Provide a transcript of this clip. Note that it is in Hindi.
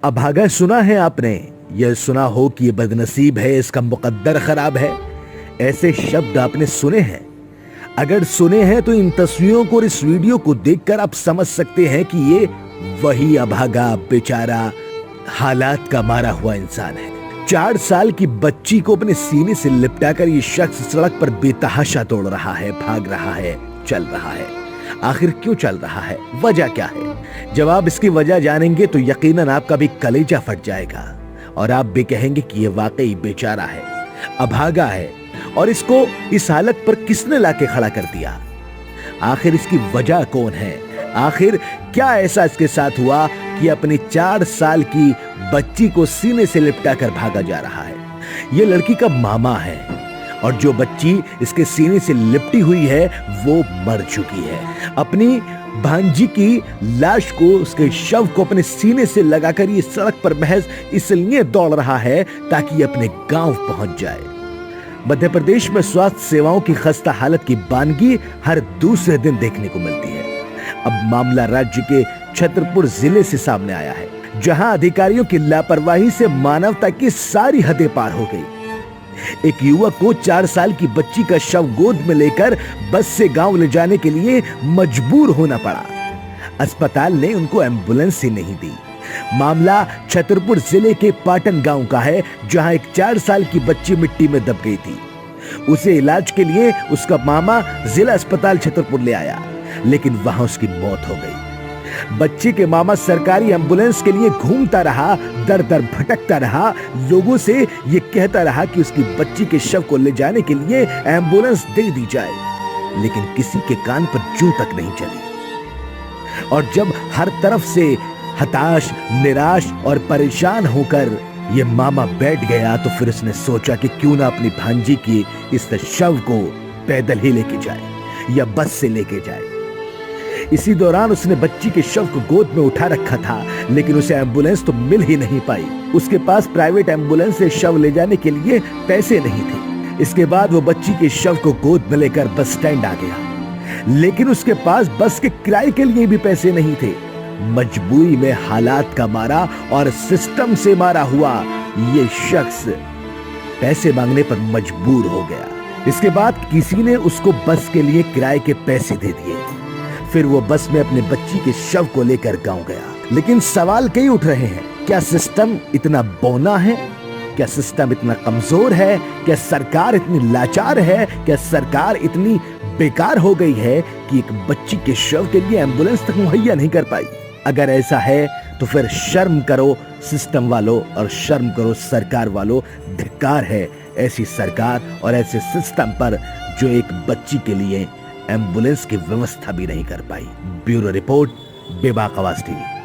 अभागा सुना है आपने? यह सुना हो कि ये बदनसीब है, इसका मुकद्दर खराब है। ऐसे शब्द आपने सुने हैं? अगर सुने हैं तो इन तस्वीरों को और इस वीडियो को देखकर आप समझ सकते हैं कि ये वही अभागा, बेचारा, हालात का मारा हुआ इंसान है। 4 साल की बच्ची को अपने सीने से लिपटाकर ये शख्स सड़क पर बेतहाशा दौड़ रहा है, भाग रहा है, चल रहा है। आखिर क्यों चल रहा है? वजह क्या है? जब आप इसकी वजह जानेंगे तो यकीनन आपका भी कलेजा फट जाएगा और आप भी कहेंगे कि ये वाकई बेचारा है, अभागा है, और इसको इस हालत पर किसने लाके खड़ा कर दिया? आखिर इसकी वजह कौन है? आखिर क्या ऐसा इसके साथ हुआ कि अपनी 4 साल की बच्ची को सीने से लिपटा कर भागा जा रहा है? ये लड़की का मामा है और जो बच्ची इसके सीने से लिपटी हुई है वो मर चुकी है। अपनी भांजी की लाश को, उसके शव को अपने सीने से लगाकर ये सड़क पर महज इसलिए दौड़ रहा है ताकि अपने गांव पहुंच जाए। मध्य प्रदेश में स्वास्थ्य सेवाओं की खस्ता हालत की बानगी हर दूसरे दिन देखने को मिलती है। अब मामला राज्य के छतरपुर जिले से सामने आया है, जहां अधिकारियों की लापरवाही से मानवता की सारी हदें पार हो गई। एक युवक को 4 साल की बच्ची का शव गोद में लेकर बस से गांव ले जाने के लिए मजबूर होना पड़ा। अस्पताल ने उनको एम्बुलेंस ही नहीं दी। मामला छतरपुर जिले के पाटन गांव का है, जहां एक 4 साल की बच्ची मिट्टी में दब गई थी। उसे इलाज के लिए उसका मामा जिला अस्पताल छतरपुर ले आया, लेकिन वहां उसकी मौत हो गई। बच्चे के मामा सरकारी एम्बुलेंस के लिए घूमता रहा, दर दर भटकता रहा, लोगों से ये कहता रहा कि उसकी बच्ची के शव को ले जाने के लिए एम्बुलेंस दे दी जाए, लेकिन किसी के कान पर जूं तक नहीं चली। और जब हर तरफ से हताश, निराश और परेशान होकर ये मामा बैठ गया, तो फिर उसने सोचा कि क्यों ना अपनी भांजी की इस शव को पैदल ही लेके जाए या बस से लेके जाए। इसी दौरान उसने बच्ची के शव को गोद में उठा रखा था, लेकिन उसे एम्बुलेंस तो मिल ही नहीं पाई। उसके पास प्राइवेट एम्बुलेंस से शव ले जाने के लिए पैसे नहीं थे। इसके बाद वो बच्ची के शव को गोद में लेकर बस स्टैंड आ गया, लेकिन उसके पास बस के किराए के लिए भी पैसे नहीं थे। मजबूरी में हालात का मारा और सिस्टम से मारा हुआ ये शख्स पैसे मांगने पर मजबूर हो गया। इसके बाद किसी ने उसको बस के लिए किराए के पैसे दे दिए। फिर वो बस में अपने बच्ची के शव को लेकर गांव गया। लेकिन सवाल कई उठ रहे हैं, क्या सिस्टम इतना बौना है? क्या सिस्टम इतना कमजोर है? क्या सरकार इतनी लाचार है? क्या सरकार इतनी बेकार हो गई है कि एक बच्ची के शव के लिए एम्बुलेंस तक मुहैया नहीं कर पाई? अगर ऐसा है तो फिर शर्म करो सिस्टम वालों और शर्म करो सरकार वालों। धिक्कार है ऐसी सरकार और ऐसे सिस्टम पर जो एक बच्ची के लिए एम्बुलेंस की व्यवस्था भी नहीं कर पाई। ब्यूरो रिपोर्ट, बेबाक आवाज टीवी।